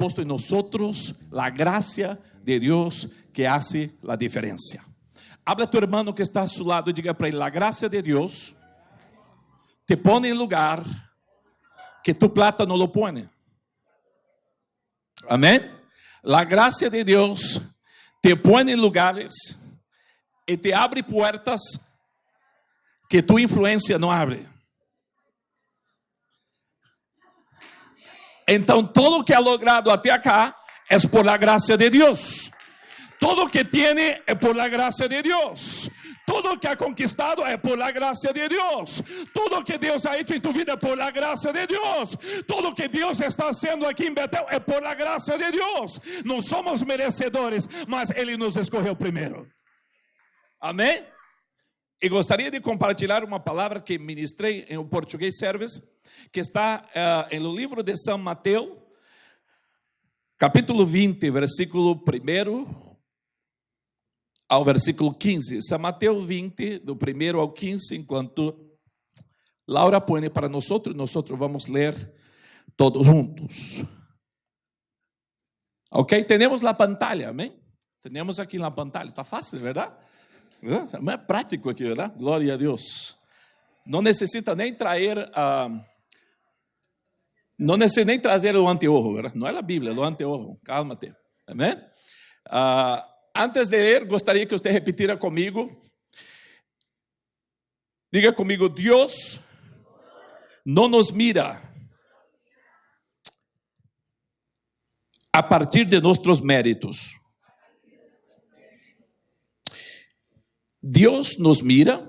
puesto en nosotros la gracia de Dios que hace la diferencia. Habla a tu hermano que está a su lado y diga para él: la gracia de Dios te pone en lugar que tu plata no lo pone. Amén. La gracia de Dios te pone en lugares y te abre puertas que tu influencia no abre. Então, todo lo que ha logrado até acá es por la gracia de Dios. Todo lo que tiene es por la gracia de Dios. Todo lo que ha conquistado es por la gracia de Dios. Todo lo que Dios ha hecho en tu vida es por la gracia de Dios. Todo lo que Dios está haciendo aquí en Betel es por la gracia de Dios. No somos merecedores, mas Él nos escogió primero. Amém? E gostaria de compartilhar uma palavra que ministrei em Português Service, que está no livro de São Mateus, capítulo 20, versículo 1 ao versículo 15. São Mateus 20, do 1 ao 15, enquanto Laura põe para nós vamos ler todos juntos. Ok? Temos a pantalla, amém? Temos aqui na pantalla, está fácil, verdade? É prático aqui, verdade? Glória a Deus. Não necessita nem trazer não necessita nem trazer o anteojo, verdade? Não é a Bíblia, é o anteojo. Cálmate, amém? Antes de ler, gostaria que você repetira comigo. Diga comigo: Deus não nos mira a partir de nossos méritos. Deus nos mira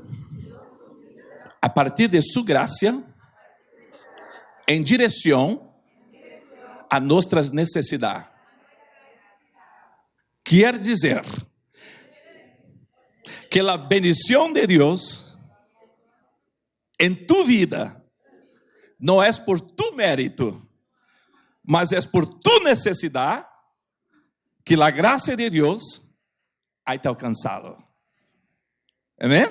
a partir de sua graça em direção a nossas necessidades. Quer dizer que a bendição de Deus em tu vida não é por tu mérito, mas é por tu necessidade que a graça de Deus ha te alcançado. Amém?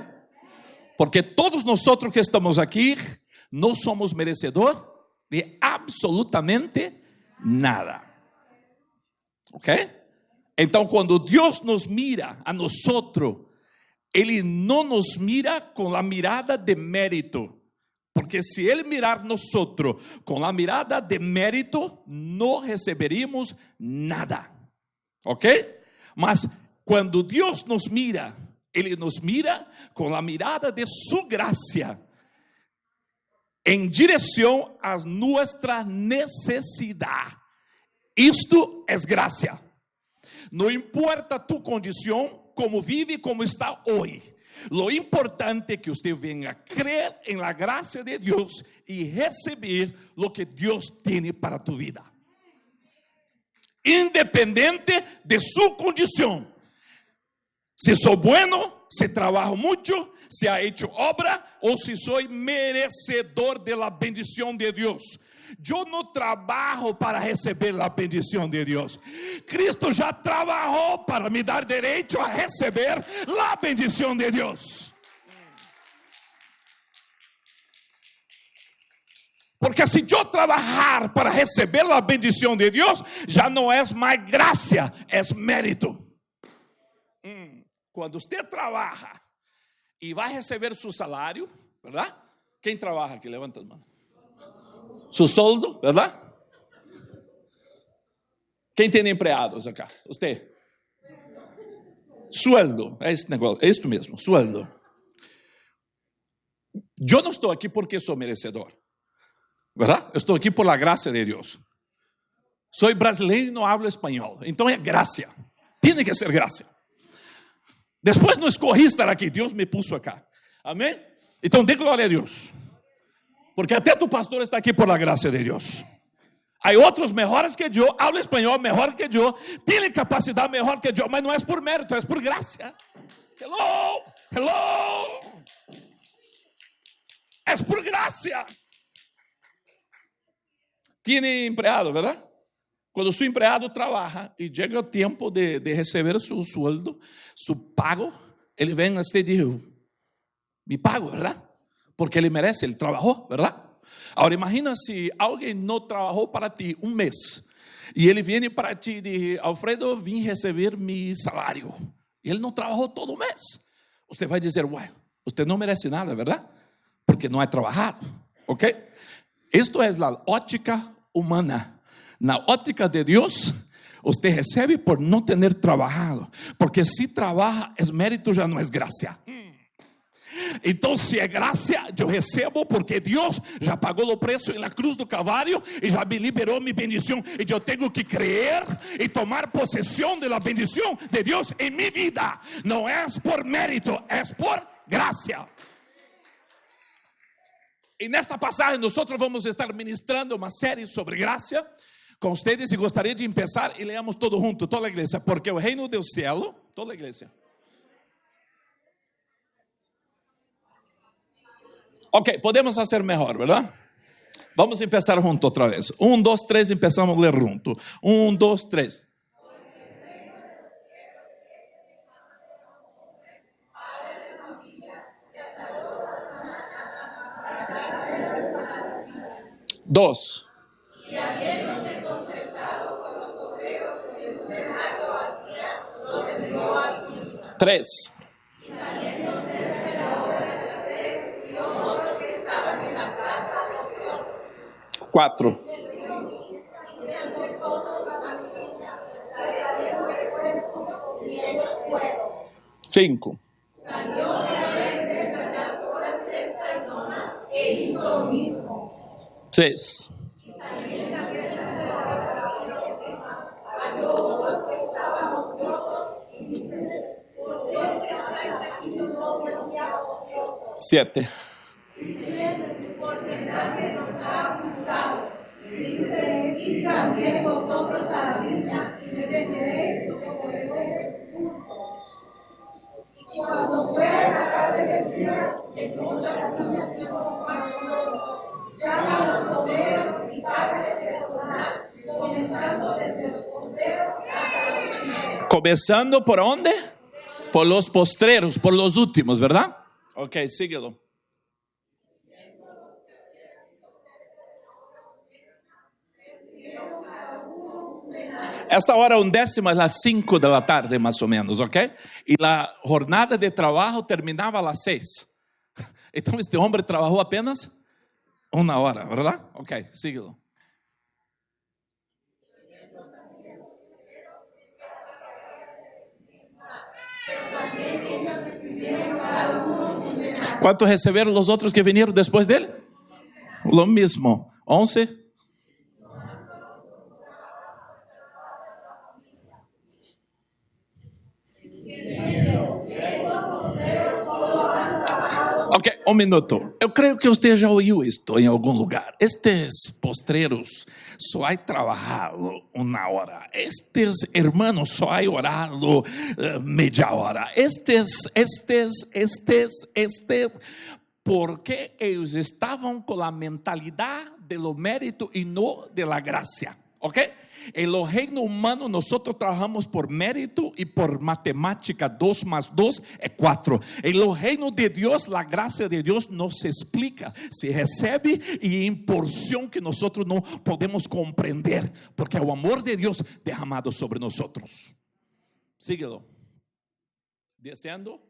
Porque todos nós que estamos aqui não somos merecedores de absolutamente nada. Ok? Então, quando Deus nos mira a nós, Ele não nos mira com a mirada de mérito. Porque se Ele mirar nós com a mirada de mérito, não receberíamos nada. Ok? Mas quando Deus nos mira, Ele nos mira com a mirada de sua graça em direção a nossa necessidade. Isto é graça. Não importa tu condição, como vive, como está hoje. Lo importante é que você venha crer em la graça de Deus e receber lo que Deus tem para tu vida. Independente de sua condição. Se sou bueno, se trabalho muito, se ha hecho obra, ou se sou merecedor de la bendição de Deus. Eu não trabalho para receber a bendição de Deus. Cristo já trabalhou para me dar direito a receber a bendição de Deus. Porque se eu trabalhar para receber a bendição de Deus, já não é mais graça, é mérito. Quando você trabalha e vai receber seu salário, verdade? Quem trabalha aqui? Levanta as mãos. Su soldo, verdade? Quem tem empregados acá? Você? Sueldo, é esse negócio, é isso mesmo, sueldo. Eu não estou aqui porque sou merecedor, verdade? Eu estou aqui por la graça de Deus. Sou brasileiro e não hablo espanhol, então é graça. Tem que ser graça. Depois não escolhi estar aqui, Deus me puso acá. Amém? Então dê glória a Deus. Porque até tu pastor está aqui por la graça de Deus. Há outros melhores que eu, habla espanhol melhor que eu, tem capacidade melhor que eu, mas não é por mérito, é por graça. Hello, hello. É por graça. Tem empregado, verdade? Quando seu empregado trabalha e chega o tempo de receber seu sueldo, seu pago, ele vem a você e diz: me pago, verdade? Porque ele merece, ele trabalhou, verdade? Agora imagina se alguém não trabalhou para ti um mês E ele vem para ti e diz: Alfredo, vim receber meu salário. E ele não trabalhou todo o mês. Você vai dizer: ué, você não merece nada, verdade? Porque não é trabalhado, ok? Isto é a ótica humana. Na ótica de Deus, você recebe por não ter trabalhado. Porque se trabalha, é mérito, já não é graça. Então, se é graça, eu recebo porque Deus já pagou o preço na cruz do Calvário e já me liberou minha bendição. E eu tenho que crer e tomar possessão da bendição de Deus em minha vida. Não é por mérito, é por graça. E nesta passagem, nós vamos estar ministrando uma série sobre graça com vocês. E gostaria de começar e leamos todo junto, toda a igreja. Porque o reino do céu, toda a igreja. Ok, podemos fazer melhor, verdade? Vamos começar junto outra vez. 1, 2, 3, começamos a ler junto. 1, 2, 3. Dos. Três. Quatro. Cinco. Seis. Siete. Y también vosotros a la viña, y me decidiréis lo que podéis justo. Y cuando fuera la tarde del día, entonces la viña que os llaman los obreros y págales de jornal, comenzando desde los postreros hasta los primeros. Comenzando por onde? Por los postreros, por los últimos, ¿verdad? Ok, síguelo. Esta hora 1:10 é às 5 da tarde, mais ou menos, ok? E a jornada de trabalho terminava às 6. Então, este homem trabalhou apenas 1 hora, verdade? Ok, síguelo. ¿Cuánto receberam os outros que vieram depois dele? Lo mismo. 11. Ok, um minuto. Eu creio que você já ouviu isto em algum lugar. Estes postreros só há trabalhado 1 hora. Estes hermanos só há orado meia hora. Estes, porque eles estavam com a mentalidade do mérito e não da graça. Ok? En lo reino humano nosotros trabajamos por mérito y por matemática. 2 más 2 es 4. En lo reino de Dios, la gracia de Dios nos explica, se recibe y en porción que nosotros no podemos comprender, porque el amor de Dios derramado sobre nosotros. Síguelo. Deseando.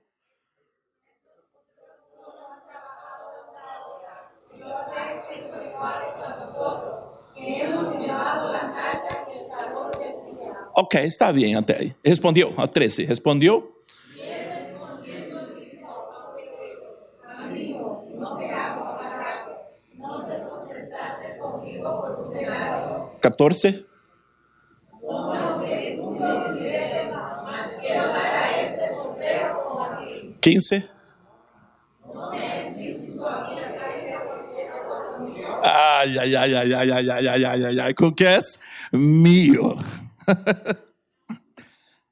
Ok, está bien até aí. Respondeu a 13. Respondeu? Y él respondiendo dijo a Pedro: amigo, no te hago aparato, no te contentaste conmigo por tu denario. 14. Como lo que tú no quieres, mas quiero dar a este postrero como a ti. 15. No me es lícito a mí traerte cualquier cosa mío. Ai. Com que és? Mío.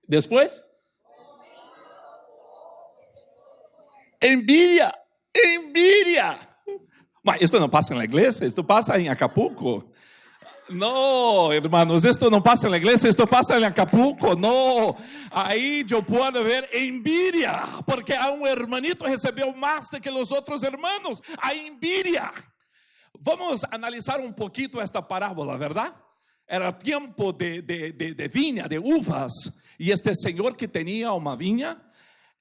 Después. Envidia. Mas esto não passa na igreja, esto passa em Acapulco. No, hermanos, esto no pasa en la iglesia, esto pasa en Acapulco. No, ahí yo puedo ver envidia, porque a un hermanito recibió más de que los otros hermanos. Hay envidia. Vamos a analizar un poquito esta parábola, ¿verdad? era tiempo de viña, de uvas, y este señor que tenía una viña,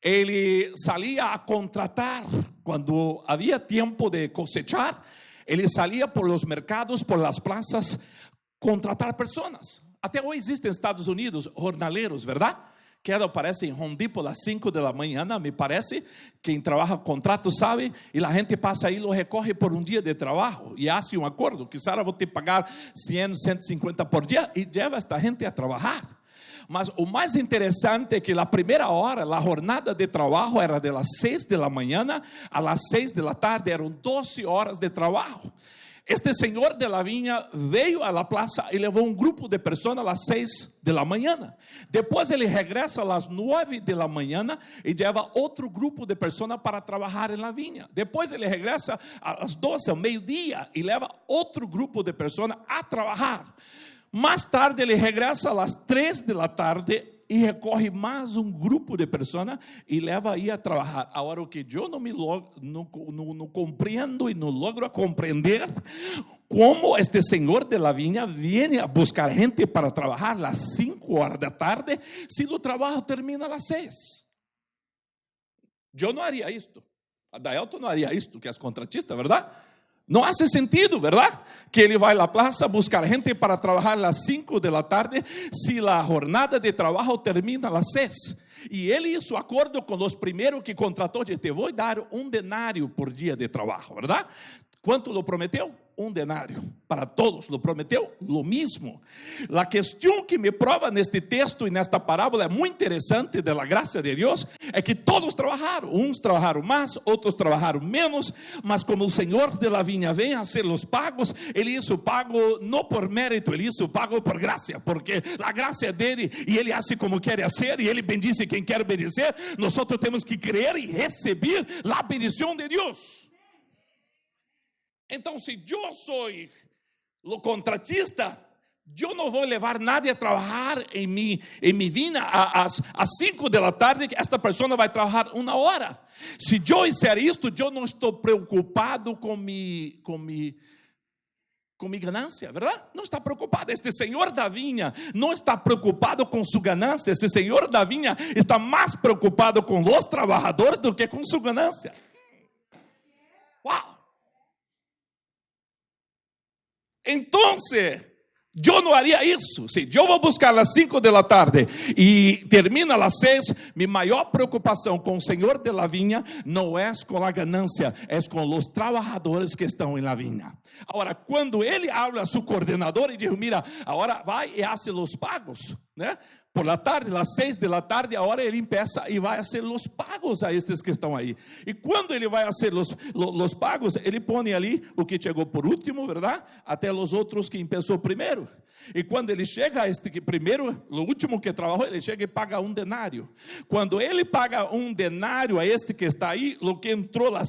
él salía a contratar. Cuando había tiempo de cosechar, él salía por los mercados, por las plazas, contratar personas. Até hoy existen en Estados Unidos jornaleros, ¿verdad? Que aparece en Home Depot a las 5 de la mañana, me parece. Quien trabaja contrato sabe, y la gente pasa ahí y lo recoge por un día de trabajo y hace un acuerdo. Quizás ahora voy a pagar 100, 150 por día, y lleva a esta gente a trabajar. Mas o mais interessante é que na primeira hora, a jornada de trabalho era de las 6 de la mañana a las 6 de la tarde, eram 12 horas de trabalho. Este senhor de la viña veio a la plaza e levou um grupo de pessoas às 6 de la mañana. Depois ele regressa às 9 de la mañana e leva outro grupo de pessoas para trabalhar na viña. Depois ele regressa às 12, ao meio-dia, e leva outro grupo de pessoas a trabalhar. Mais tarde ele regressa às 3 de la tarde e recorre mais um grupo de pessoas e leva aí a trabalhar. Agora, o que eu não compreendo e não logro compreender, como este senhor de la viña viene a buscar gente para trabalhar às 5 horas da tarde, se o trabalho termina às 6. Eu não haria isto. A Daelton não haria isto, que é contratista, verdade? Não faz sentido, verdade? Que ele vai à plaza buscar gente para trabalhar às 5 da tarde, se a jornada de trabalho termina às 6. E ele hizo acordo com os primeiros que contratou, te vou dar um denário por dia de trabalho, verdade? Quanto lo prometeu? Um denário. Para todos lo prometeu lo mismo. A questão que me prova neste texto e nesta parábola é muito interessante, da graça de Deus, é que todos trabalharam. Uns trabalharam mais, outros trabalharam menos, mas como o Senhor de la viña vem a ser os pagos, ele hizo pago não por mérito, ele hizo pago por graça, porque a graça é dele e ele hace como quer hacer, e ele bendice quem quer bendizer. Nós temos que crer e receber a bendição de Deus. Então, se eu sou o contratista, eu não vou levar nadie a trabalhar em minha vida às 5 da tarde, que esta pessoa vai trabalhar 1 hora. Se eu fizer isto, eu não estou preocupado com minha ganância, verdade? Não está preocupado. Este senhor da vinha não está preocupado com sua ganância. Este senhor da vinha está mais preocupado com os trabalhadores do que com sua ganância. Uau! Então, eu não haria isso. Se eu vou buscar às 5 da tarde e termina às 6, minha maior preocupação com o senhor de la viña não é com a ganância, é com os trabalhadores que estão em la viña. Agora, quando ele habla a seu coordenador e diz: mira, agora vai e hace os pagos, né? Por la tarde, às 6 da tarde, agora ele empieza e vai fazer os pagos a estes que estão aí. E quando ele vai fazer os pagos, ele põe ali o que chegou por último, verdade? Até os outros que começou primeiro. E quando ele chega a este que primeiro, o último que trabalhou, ele chega e paga um denário. Quando ele paga um denário a este que está aí, o que entrou às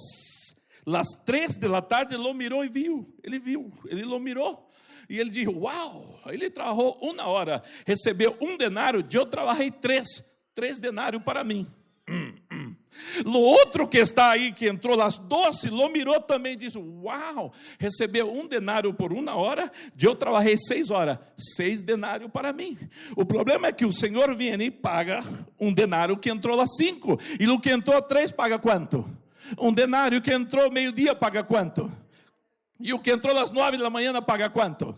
3 da tarde, ele lo mirou e viu. Ele lo mirou. E ele disse: uau, ele trabalhou 1 hora, recebeu um denário, eu trabalhei 3 denários para mim. O outro que está aí, que entrou às 12, lo mirou também e disse: uau, recebeu um denário por 1 hora, eu trabalhei 6 horas, 6 denários para mim. O problema é que o Senhor vem e paga um denário que entrou às 5, e o que entrou às 3 paga quanto? Um denário que entrou meio-dia paga quanto? E o que entrou às 9 da manhã paga quanto?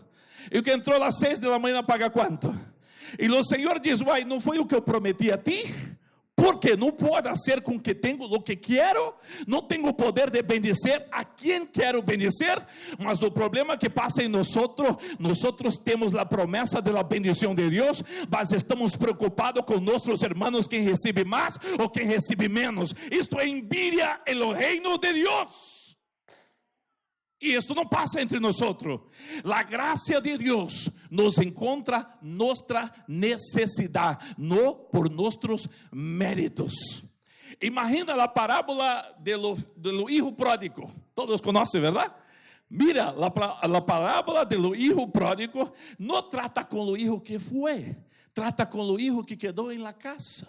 E o que entrou às 6 da manhã paga quanto? E o Senhor diz: uai, não foi o que eu prometi a ti? Porque não pode ser com que tenho o que quero, não tenho o poder de bendizer a quem quero bendizer, mas o problema que passa em nós temos a promessa da bendição de Deus, mas estamos preocupados com nossos irmãos, quem recebe mais ou quem recebe menos. Isto é envidia no reino de Deus. E isso não passa entre nós. A graça de Deus nos encontra nossa necessidade, não por nossos méritos. Imagina a parábola do hijo pródigo. Todos conhecem, verdade? Mira, a parábola do hijo pródigo não trata com o hijo que foi, trata com o hijo que quedou em la casa.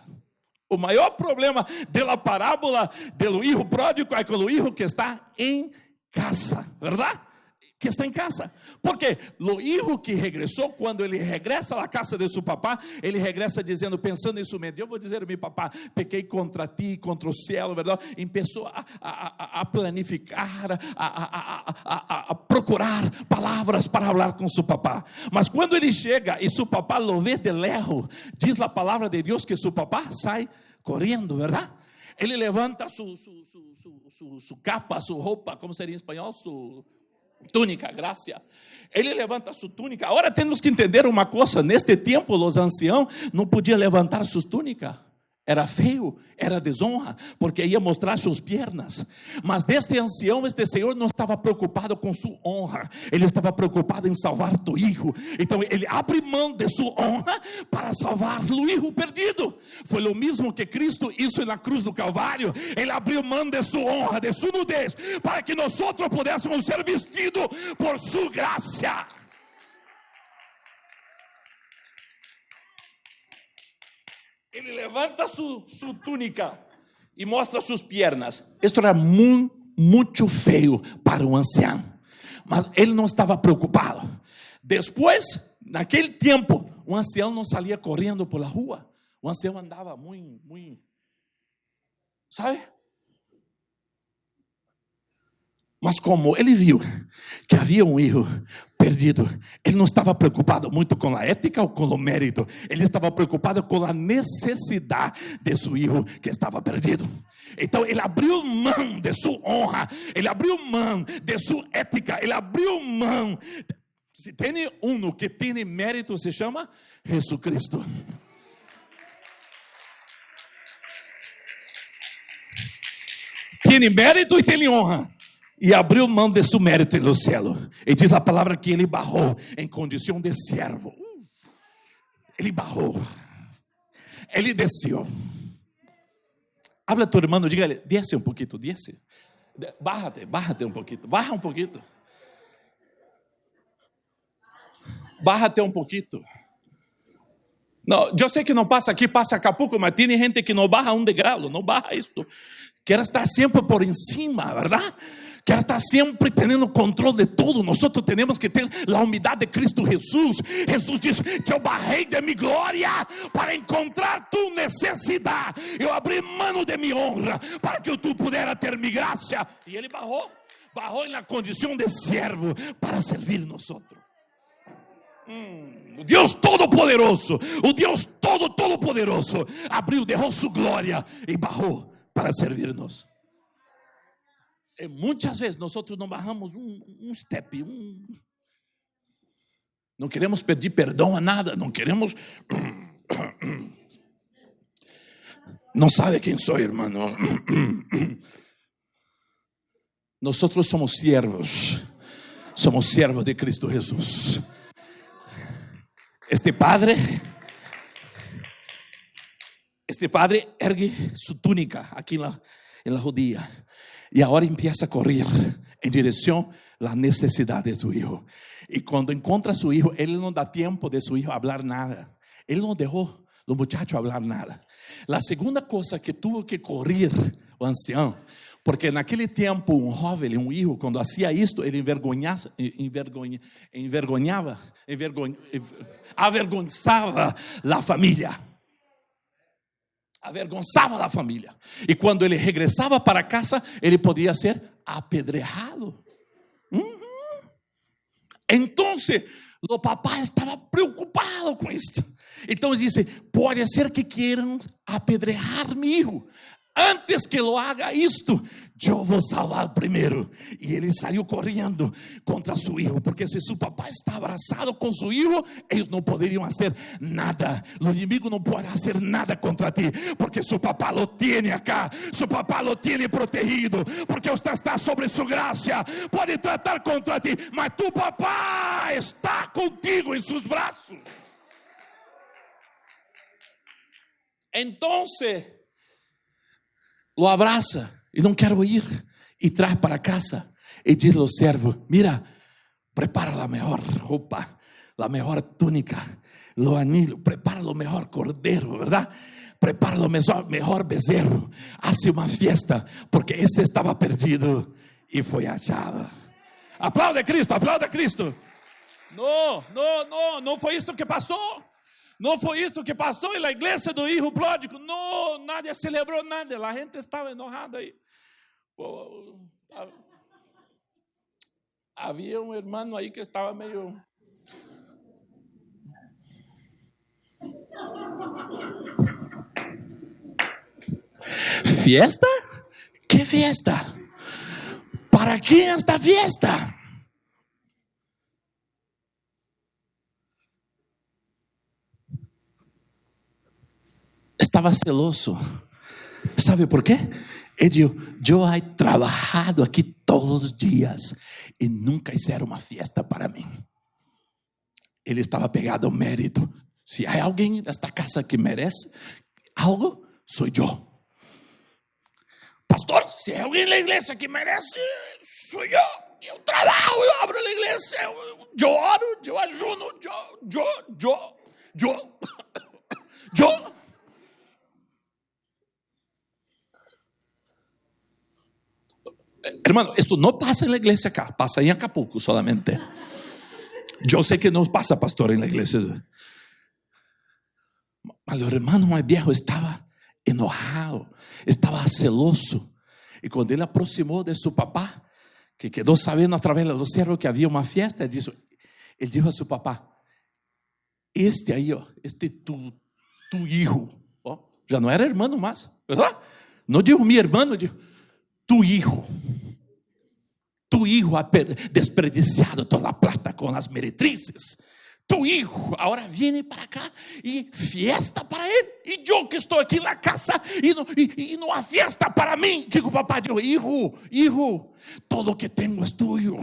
O maior problema da parábola do hijo pródigo é com o hijo que está em casa, verdade? que está em casa. Porque o hijo que regressou, quando ele regressa à casa de seu papá, ele regressa dizendo, pensando em sua mente, eu vou dizer a meu papá, pequei contra ti, contra o céu, verdade? E começou a planificar, a procurar palavras para falar com seu papá. Mas quando ele chega e seu papá lo vê de lejos, diz a palavra de Deus que seu papá sai correndo, verdade? Ele levanta su capa, su roupa, como seria em espanhol? Su túnica, graças. Ele levanta sua túnica. Agora temos que entender uma coisa: neste tempo, os anciãos não podiam levantar suas túnicas. Era feio, era desonra, porque ia mostrar suas pernas. Mas deste ancião, este Senhor não estava preocupado com sua honra. Ele estava preocupado em salvar tu hijo. Então ele abre mão de sua honra para salvar o hijo perdido. Foi o mesmo que Cristo hizo na cruz do Calvário. Ele abriu mão de sua honra, de sua nudez, para que nós pudéssemos ser vestidos por sua graça. Ele levanta sua túnica e mostra suas pernas. Isto era muito feio para um ancião, mas ele não estava preocupado. Depois, naquele tempo, um ancião não saía correndo pela rua. O ancião andava muito, sabe? Mas como ele viu que havia um hijo perdido, ele não estava preocupado muito com a ética ou com o mérito. Ele estava preocupado com a necessidade de seu hijo que estava perdido. Então ele abriu mão de sua honra, ele abriu mão de sua ética, ele abriu mão. Se tem um que tem mérito, se chama Jesus Cristo. Tem mérito e tem honra. E abriu mão de seu mérito no céu. E diz a palavra que ele barrou em condição de servo. Ele barrou. Ele desceu. Habla a tu irmão, dígale, desce um pouquinho, desce. Bájate um pouquinho, baja um pouquinho. Bájate um pouquinho. Não, eu sei que não passa aqui, passa Acapulco, mas tem gente que não baja um degrau, não baja isto. Quer estar sempre por encima, verdade? Quer estar sempre tendo controle de tudo. Nós temos que ter a humildade de Cristo Jesus. Jesus diz que eu barrei de minha glória para encontrar tu necessidade. Eu abri mão de minha honra para que tu pudesse ter minha graça. E ele barrou na condição de servo para servir nós. O Deus Todo-Poderoso, o Deus Todo-Poderoso abriu, derrou sua glória e barrou para servir-nos. E muitas vezes nós não barramos um step, não queremos pedir perdão a nada, não queremos. Não sabe quem sou, irmão. Nós somos servos de Cristo Jesus. Este padre ergue sua túnica aqui na rodilla. E agora empieza a correr em direção à necessidade de seu hijo. E quando encontra seu hijo, ele não dá tempo de seu hijo falar nada. Ele não deixou o muchacho falar nada. A segunda coisa que teve que correr o ancião, porque naquele tempo um jovem, um hijo, quando fazia isto, ele avergonzava a família. Avergonzava a família. E quando ele regressava para casa, ele podia ser apedrejado. Então, o papai estava preocupado com isso. Então disse: pode ser que queiram apedrejar meu hijo. Antes que lo haga isto, eu vou salvar primeiro. E ele saiu correndo contra seu hijo, porque se seu papai está abraçado com seu hijo, eles não poderiam fazer nada. O inimigo não pode fazer nada contra ti, porque seu papá lo tem acá, seu papá lo tem protegido, porque você está sobre sua graça. Pode tratar contra ti, mas tu papá está contigo em seus braços. Então lo abraça e não quer ir, e traz para casa e diz ao servo: mira, prepara a melhor roupa, a melhor túnica, o anillo, prepara o melhor cordeiro, verdade? Prepara o melhor bezerro, hace uma fiesta, porque este estava perdido e foi achado. Aplaude a Cristo, aplaude a Cristo. Não foi isto que passou. Não foi isto que passou na igreja do hijo pródigo. Não, nadie celebrou nada. A gente estava enojada aí. Havia um irmão aí que estava meio... ¿Fiesta? ¿Qué fiesta? ¿Para qué esta fiesta? Estaba celoso. ¿Sabe por qué? Él dijo, yo he trabajado aquí todos los días y nunca hicieron una fiesta para mí. Él estaba pegado al mérito. Si hay alguien en esta casa que merece algo, soy yo. Pastor, si hay alguien en la iglesia que merece, soy yo. Yo trabajo, yo abro la iglesia, yo oro, yo ayuno, yo. Hermano, esto no pasa en la iglesia acá, pasa en Acapulco solamente. Yo sé que no pasa, pastor, en la iglesia. Mas el hermano más viejo estaba enojado, estaba celoso. Y cuando él aproximó de su papá, que quedó sabiendo a través de los siervos que había una fiesta, él dijo a su papá, este ahí, este tu hijo, ya no era hermano más, ¿verdad? No dijo mi hermano, dijo tu hijo ha desperdiciado toda la plata con las meretrices. Tu hijo ahora viene para acá y fiesta para él. Y yo que estoy aquí en la casa y no hay fiesta para mí. Que el papá dijo, hijo, todo que tengo es tuyo.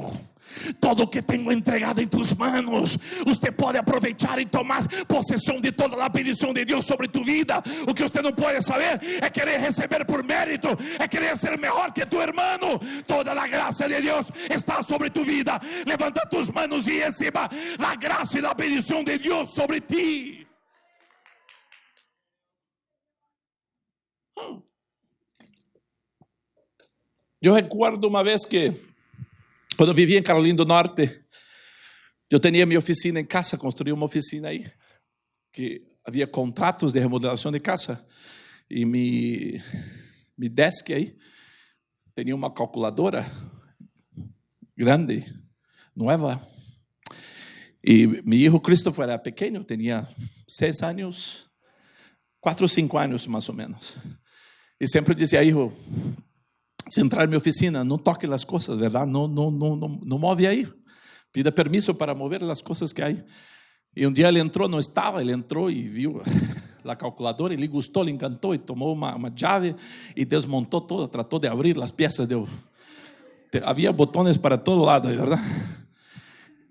Todo que tengo entregado en tus manos. Usted puede aprovechar y tomar posesión de toda la bendición de Dios sobre tu vida. Lo que usted no puede saber es querer recibir por mérito, es querer ser mejor que tu hermano. Toda la gracia de Dios está sobre tu vida. Levanta tus manos y reciba la gracia y la bendición de Dios sobre ti. Yo recuerdo una vez que quando eu vivia em Carolina do Norte, eu tinha minha oficina em casa, construí uma oficina aí, que havia contratos de remodelação de casa, e mi desk aí, tinha uma calculadora grande, nova, e meu filho Christopher era pequeno, tinha 6 anos, 4 ou 5 anos mais ou menos, e sempre dizia, hijo, se entrar en mi oficina, no toque las cosas, ¿verdad? No move ahí. Pida permiso para mover las cosas que hay. Y un día él entró, no estaba, él entró y vio la calculadora y le gustó, le encantó y tomó una llave y desmontó todo, trató de abrir las piezas. Había botones para todo lado, ¿verdad?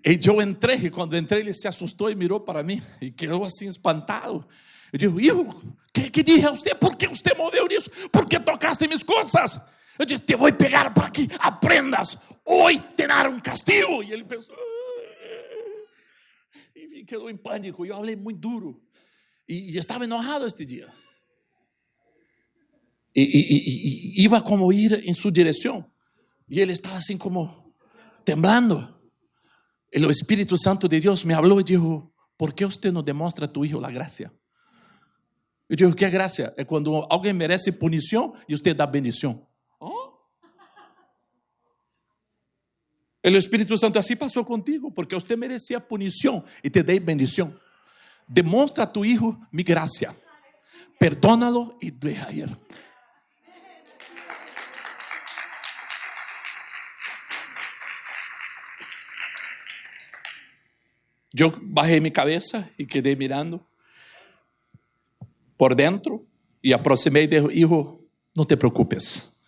Y yo entré y cuando entré él se asustó y miró para mí y quedó así espantado. Y dijo, hijo, ¿qué dije a usted? ¿Por qué usted movió eso? ¿Por qué tocaste mis cosas? Eu disse, te vou pegar para que aprendas. Hoy te daré um castigo. E ele pensou, e quedou em pânico. Eu falei muito duro. E estava enojado este dia. E iba como ir em sua direção. E ele estava assim como temblando. E o Espírito Santo de Deus me falou e dijo, ¿por que você não demonstra a tu hijo a graça? Eu digo, que graça? É quando alguém merece punição e você dá bendição. El Espíritu Santo así pasó contigo, porque usted merecía punición y te dé bendición. Demuestra a tu hijo mi gracia, perdónalo y deja ir. Yo bajé mi cabeza y quedé mirando por dentro y aproximé y dije, hijo, no te preocupes,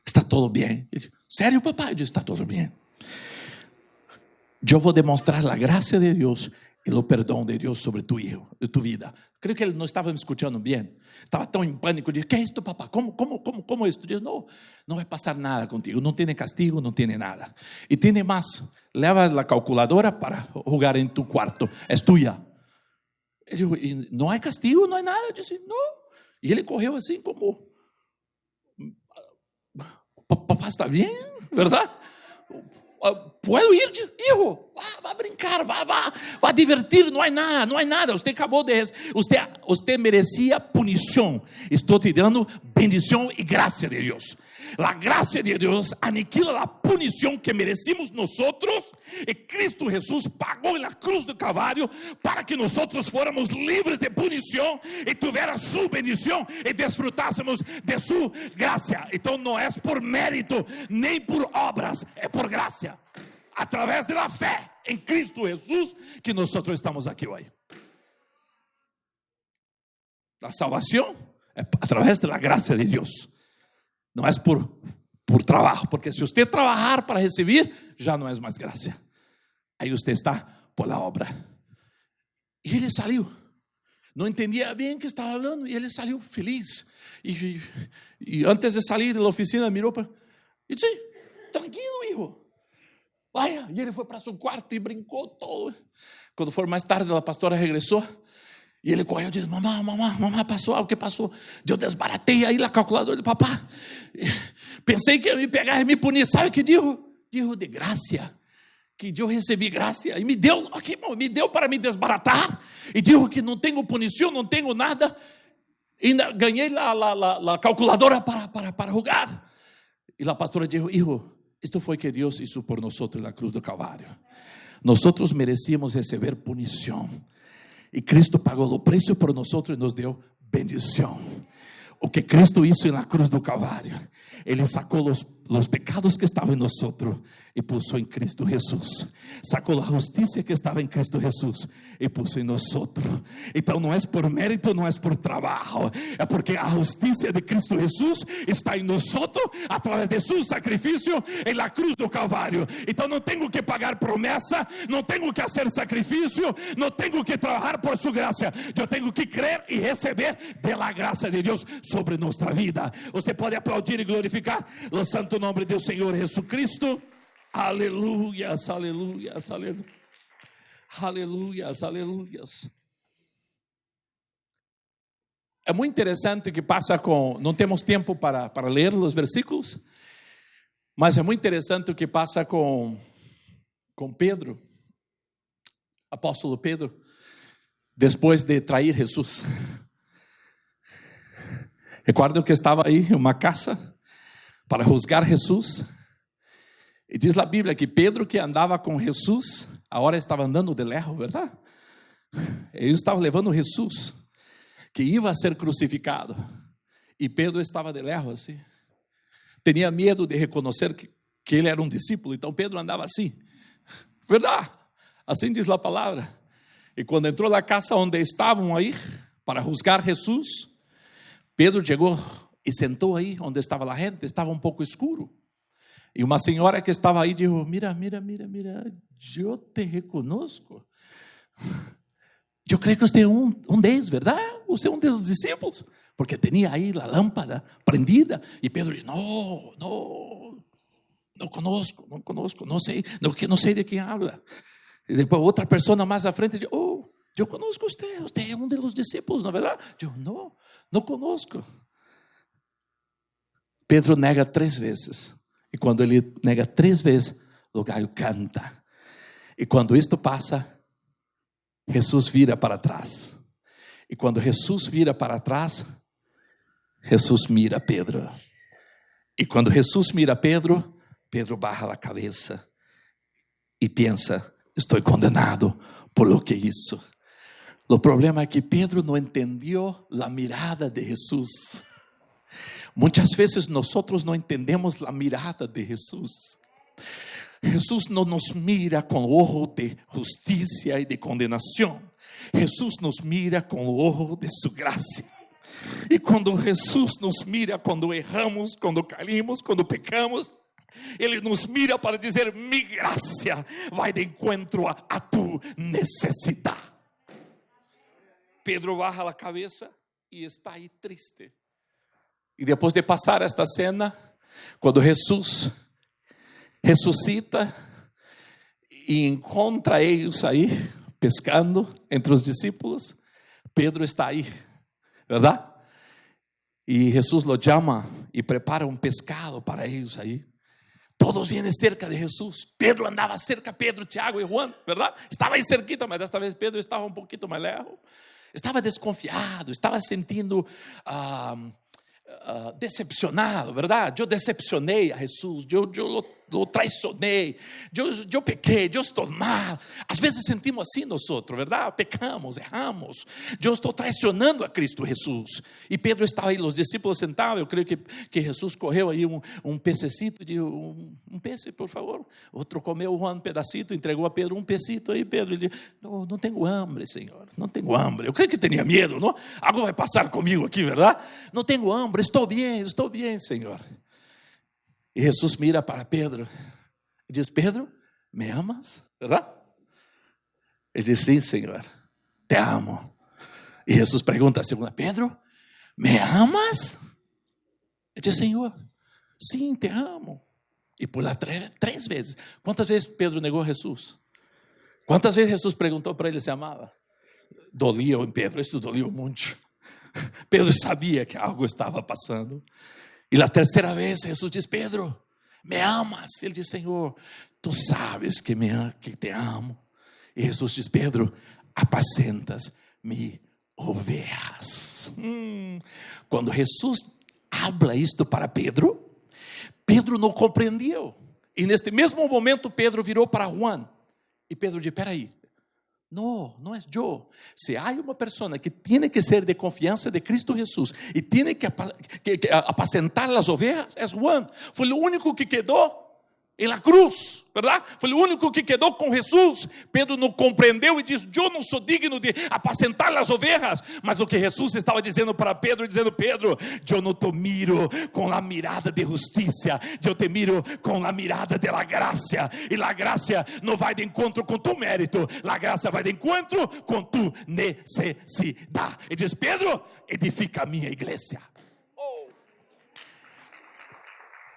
está todo bien. ¿Serio, papá? Yo dije, está todo bien. Yo voy a demostrar la gracia de Dios y el perdón de Dios sobre tu hijo, de tu vida. Creo que él no estaba me escuchando bien. Estaba tan en pánico. Dije, ¿qué es esto, papá? ¿Cómo es esto? Yo dije, no va a pasar nada contigo. No tiene castigo, no tiene nada. Y tiene más. Leva la calculadora para jugar en tu cuarto. Es tuya. Yo digo, ¿y no hay castigo? ¿No hay nada? Yo dije, no. Y él corrió así como, papá, ¿está bien? ¿Verdad? Puedo ir, hijo, va a brincar, va a divertir, no hay nada. Usted merecía punición. Estoy te dando bendición y gracia de Dios. La gracia de Dios aniquila la punición que merecimos nosotros. Y Cristo Jesús pagó en la cruz del Calvario para que nosotros fuéramos libres de punición y tuviera su bendición y disfrutásemos de su gracia. Entonces no es por mérito ni por obras, es por gracia. A través de la fe en Cristo Jesús que nosotros estamos aquí hoy. La salvación es a través de la gracia de Dios. No es por trabajo, porque si usted trabajar para recibir, ya no es más gracia. Ahí usted está por la obra. Y él salió. No entendía bien qué estaba hablando y él salió feliz. Y antes de salir de la oficina miró para... Y dice, tranquilo, hijo. Vaya, y ele foi para seu quarto e brincou todo. Quando for mais tarde, a pastora regressou e ele correu e disse: mamãe, passou algo, que passou? Eu desbaratei aí a calculadora do papá. Pensei que ia me pegar e me punir. Sabe o que digo? Digo de graça, que eu recebi graça e me deu para me desbaratar. E digo que não tenho punição, não tenho nada. Ainda ganhei a calculadora para jogar. E a pastora disse: hijo, esto fue que Dios hizo por nosotros en la cruz del Calvario. Nosotros merecíamos receber punición y Cristo pagó el precio por nosotros y nos dio bendición. O que Cristo hizo en la cruz del Calvario, Él sacó los pecados que estaban en nosotros y puso en Cristo Jesús. Sacó la justicia que estaba en Cristo Jesús y puso en nosotros. Então não é por mérito, não é por trabalho, é porque a justiça de Cristo Jesús está em nosotros a través de su sacrifício en la cruz do Calvário. Então não tenho que pagar promessa, não tenho que hacer sacrifício, não tenho que trabalhar por su graça. Eu tenho que crer e receber de la graça de Deus sobre nossa vida. Você pode aplaudir e glorificar o santo nome do Senhor Jesucristo. Aleluias, aleluias, aleluias, aleluias, aleluias. É muito interessante que passa com... Não temos tempo para ler os versículos, mas é muito interessante o que passa com Pedro, apóstolo Pedro, depois de trair Jesus. Recuerdo que estava aí em uma casa para juzgar Jesus. E diz a Bíblia que Pedro, que andava com Jesus, agora estava andando de lejos, verdade? Ele estava levando Jesus, que ia a ser crucificado. E Pedro estava de lejos assim. Tinha medo de reconhecer que ele era um discípulo. Então Pedro andava assim. Verdade? Assim diz a palavra. E quando entrou na casa onde estavam aí para juzgar Jesus, Pedro chegou e sentou aí onde estava a gente. Estava um pouco escuro. E uma senhora que estava aí disse: mira, eu te reconozco. Eu creio que você é um deles, verdade? Você é um dos discípulos. Porque tinha aí a lâmpada prendida. E Pedro disse: não conosco, não sei de quem habla. E depois outra pessoa mais à frente disse: eu conosco você é um dos discípulos, não é verdade? Eu não conosco. Pedro nega 3 vezes. E quando ele nega 3 vezes, o galho canta. E quando isto passa, Jesus vira para trás. E quando Jesus vira para trás, Jesus mira Pedro. E quando Jesus mira Pedro, Pedro baixa a cabeça e pensa: estou condenado por lo que hizo. O problema é que Pedro não entendeu a mirada de Jesus. Muitas vezes nós não entendemos a mirada de Jesus. Jesus não nos mira com o olho de justiça e de condenação. Jesus nos mira com o olho de sua graça. E quando Jesus nos mira, quando erramos, quando caímos, quando pecamos, Ele nos mira para dizer: mi graça vai de encontro a tu necessidade. Pedro baja a cabeça e está aí triste. E depois de passar esta cena, quando Jesus ressuscita e encontra eles aí pescando entre os discípulos, Pedro está aí, verdade? E Jesus lo chama e prepara um pescado para eles aí. Todos vienen cerca de Jesús. Pedro andaba cerca, Pedro, Tiago y Juan, ¿verdad? Estaba ahí cerquita, mas desta vez Pedro estaba un poquito más lejos. Estaba desconfiado, estaba sintiendo decepcionado, ¿verdad? Yo decepcionei a Jesús, yo lo traicionei, yo pequei, eu estou mal. Às vezes sentimos assim nosotros, ¿verdad? Pecamos, erramos. Eu estou traicionando a Cristo Jesús. E Pedro estava aí, os discípulos sentados. Eu creio que Jesus correu aí pececito, de um peixe, por favor. Outro comeu um pedacito, entregou a Pedro um pecito. Aí Pedro disse: não tenho hambre, Senhor, não tenho hambre. Eu creio que tinha medo, não? Algo vai passar comigo aqui, verdade? Não tenho hambre, estou bem, Senhor. E Jesus mira para Pedro e diz: Pedro, me amas? ¿Verdad? Ele diz: sim, Senhor, te amo. E Jesus pergunta a segunda: Pedro, me amas? Ele diz: Senhor, sim, te amo. E por lá três vezes. Quantas vezes Pedro negou Jesus? Quantas vezes Jesus perguntou para ele se amava? Doliu em Pedro, isso doliu muito. Pedro sabia que algo estava passando. E a terceira vez Jesus diz: Pedro, me amas? Ele diz: Senhor, tu sabes que te amo. E Jesus diz: Pedro, apacentas mi ovelhas. Quando Jesus habla isto para Pedro, Pedro não compreendeu. E neste mesmo momento Pedro virou para Juan. E Pedro disse: espera aí, não é eu. Se há uma pessoa que tem que ser de confiança de Cristo Jesus e tem que apacentar as ovelhas, é Juan. Foi o único que quedou em la cruz, verdade? Foi o único que quedou com Jesus. Pedro não compreendeu e disse: eu não sou digno de apacentar as ovelhas. Mas o que Jesus estava dizendo para Pedro, dizendo: Pedro, eu não te miro com a mirada de justiça, eu te miro com a mirada de la graça. E la graça não vai de encontro com tu mérito, la graça vai de encontro com tu necessidade. E diz: Pedro, edifica a minha igreja.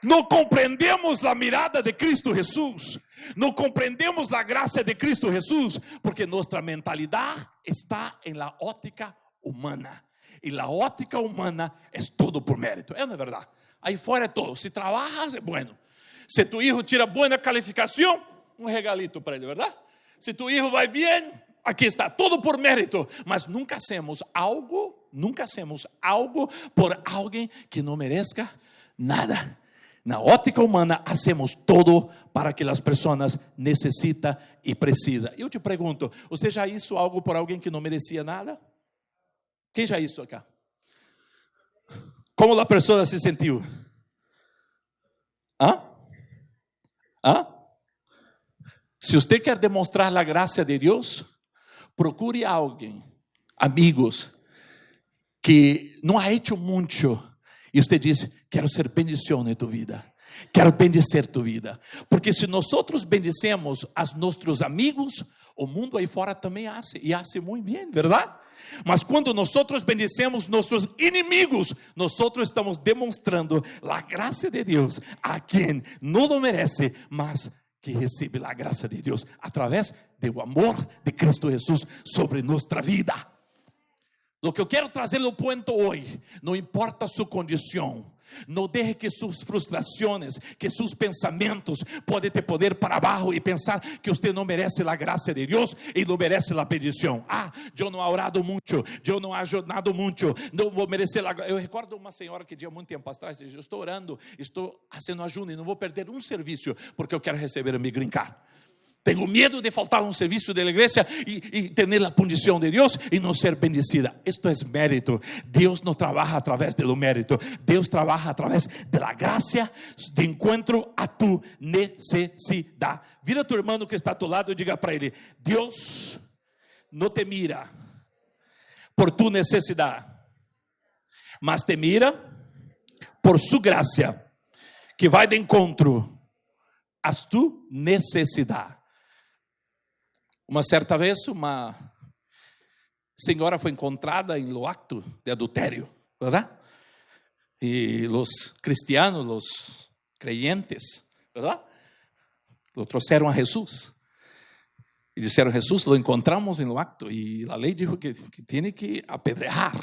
Não compreendemos a mirada de Cristo Jesus, não compreendemos a graça de Cristo Jesus, porque nossa mentalidade está em la ótica humana, e la ótica humana é todo por mérito, não é verdade? Aí fora é todo, se trabalhas é bueno, se tu filho tira boa calificação, regalito para ele, verdade? Se tu filho vai bem, aqui está, todo por mérito, mas nunca hacemos algo por alguém que não mereça nada. Na ótica humana, hacemos todo para que as pessoas necessitam e precisam. Eu te pergunto: você já hizo algo por alguém que não merecia nada? Quem já hizo acá? Como a pessoa se sentiu? Se você quer demonstrar a graça de Deus, procure alguém, amigos, que não ha hecho muito. E você diz: quero ser bendição em tu vida, quero bendecer tu vida. Porque se nós bendecemos a nossos amigos, o mundo aí fora também hace, e hace muito bem, verdade? Mas quando nós bendecemos nossos inimigos, nós estamos demonstrando a graça de Deus a quem não lo merece, mas que recebe a graça de Deus através do amor de Cristo Jesus sobre nossa vida. O que eu quero trazer no ponto hoje, não importa sua condição, não deixe que suas frustrações, que seus pensamentos podem te poner para abaixo e pensar que você não merece a graça de Deus e não merece a bendição. Eu não he orado muito, eu não he ajudado muito, não vou merecer a graça. Eu recordo uma senhora que muito tempo atrás disse: eu estou orando, estou fazendo ajuno e não vou perder um serviço porque eu quero receber meu green card. Tenho medo de faltar um serviço da igreja e ter a punição de Deus e não ser bendecida. Isto é mérito. Deus não trabalha através do mérito. Deus trabalha através da graça de encontro a tu necessidade. Vira tu irmão que está a tu lado e diga para ele: Deus não te mira por tu necessidade, mas te mira por sua graça, que vai de encontro a tu necessidade. Uma certa vez, uma senhora foi encontrada em lo acto de adultério, verdade? E os cristianos, os creyentes, verdade? Lo trouxeram a Jesus. E disseram: Jesus, lo encontramos em lo acto. E a lei dijo que tiene que apedrejar.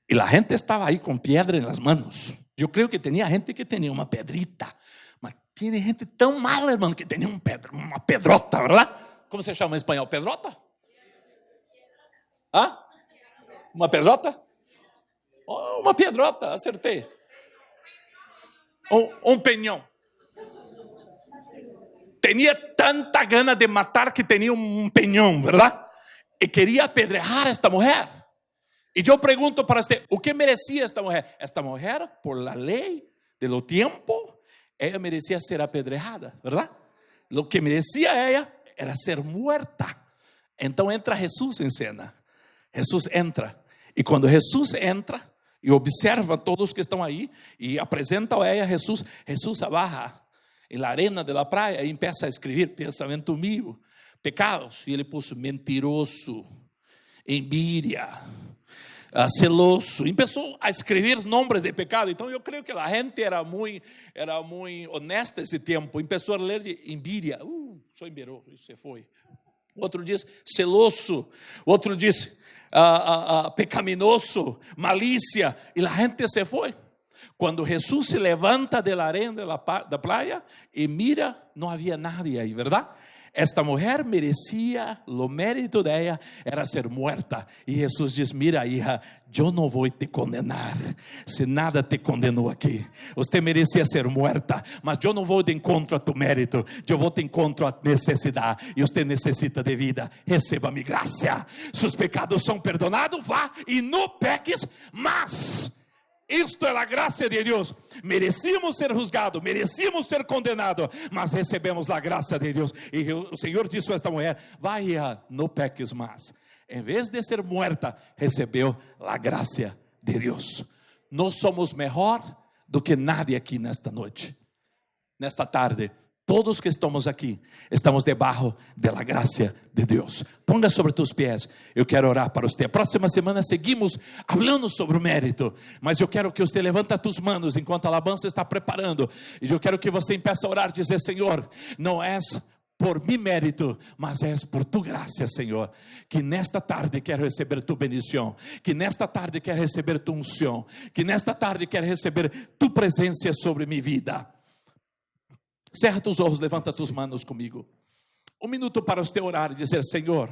E a gente estava aí com pedra em las manos. Eu creio que tinha gente que tinha uma pedrita, mas Aqui tem gente tão mala, irmão, que tem uma pedrota, verdade? Como se chama em espanhol? Pedrota? Hã? Uma pedrota? Oh, uma pedrota, acertei. Um penhão. Tinha tanta gana de matar que tinha um penhão, verdade? E queria apedrejar esta mulher. E eu pergunto para você, o que merecia esta mulher? Esta mulher, por la lei de lo tiempo, ela merecia ser apedrejada, verdade? Lo que merecia ela era ser muerta. Então entra Jesus em cena. Jesus entra. E quando Jesus entra e observa todos que estão aí e apresenta a ela Jesus, Jesus abaja em la arena de la praia e começa a escrever pensamento mío, pecados. E ele puso mentiroso, envidia, celoso. Começou a escrever nomes de pecado. Então eu creio que a gente era muito honesta esse tempo. Começou a ler de envidia. Sou envidioso, isso se foi. Outro diz celoso. Outro diz pecaminoso, malícia. E a gente se foi. Quando Jesus se levanta de la arena da praia e mira, não havia nadie aí, verdade? Esta mulher merecia, o mérito dela era ser muerta. E Jesus diz: mira, hija, eu não vou te condenar, se nada te condenou aqui. Você merecia ser muerta, mas eu não vou de encontro a tu mérito, eu vou de encontro a necessidade. E você necessita de vida, receba minha graça. Seus pecados são perdonados, vá e não peques mais. Isto é a graça de Deus. Merecíamos ser juzgados, merecíamos ser condenados, mas recebemos a graça de Deus. E o Senhor disse a esta mulher: vai, não peques mais. Em vez de ser muerta, recebeu a graça de Deus. Nós somos melhor do que nadie aqui nesta noite, nesta tarde. Todos que estamos aqui, estamos debaixo da graça de Deus. Ponga sobre tus pés, eu quero orar para você. A próxima semana seguimos falando sobre o mérito, mas eu quero que você levanta tus manos enquanto a alabança está preparando. E eu quero que você empiece a orar e dizer: Senhor, não és por mi mérito, mas és por tu graça, Senhor, que nesta tarde quero receber tu bendição, que nesta tarde quero receber tu unção, que nesta tarde quero receber tu presença sobre minha vida. Cerra tus olhos, levanta tus manos comigo. Um minuto para você orar e dizer: Senhor,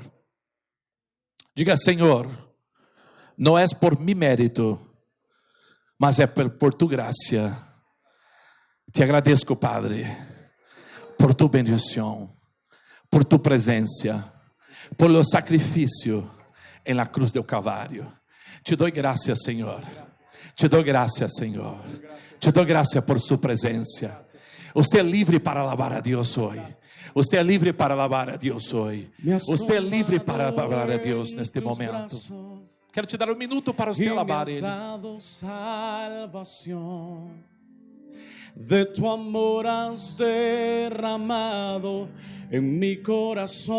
diga: Senhor, não é por mi mérito, mas é por tu graça. Te agradeço, Padre, por tu bendição, por tu presença, por o sacrifício em la cruz del Calvário. Te dou graças, Senhor. Te dou graças, Senhor. Te dou graças por sua presença. Você é livre para alabar a Deus hoje. Você é livre para alabar a Deus hoje. Você é livre para alabar a Deus neste momento. Quero te dar um minuto para você alabar Ele. De tu amor has derramado en mi corazón.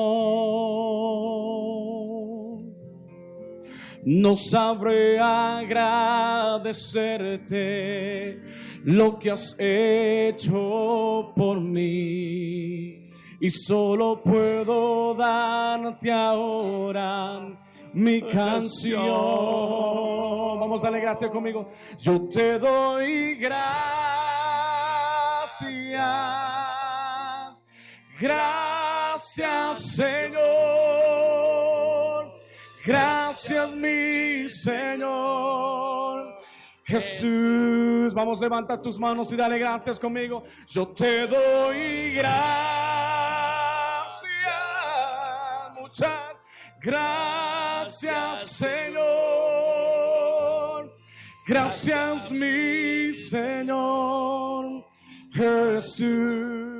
No sabré agradecerte lo que has hecho por mí, y solo puedo darte ahora mi canción. Vamos a darle gracias conmigo. Yo te doy gracias, gracias, Señor, gracias, mi Señor Jesús. Vamos, levanta tus manos y dale gracias conmigo. Yo te doy gracias, muchas gracias, Señor. Gracias, mi Señor Jesús.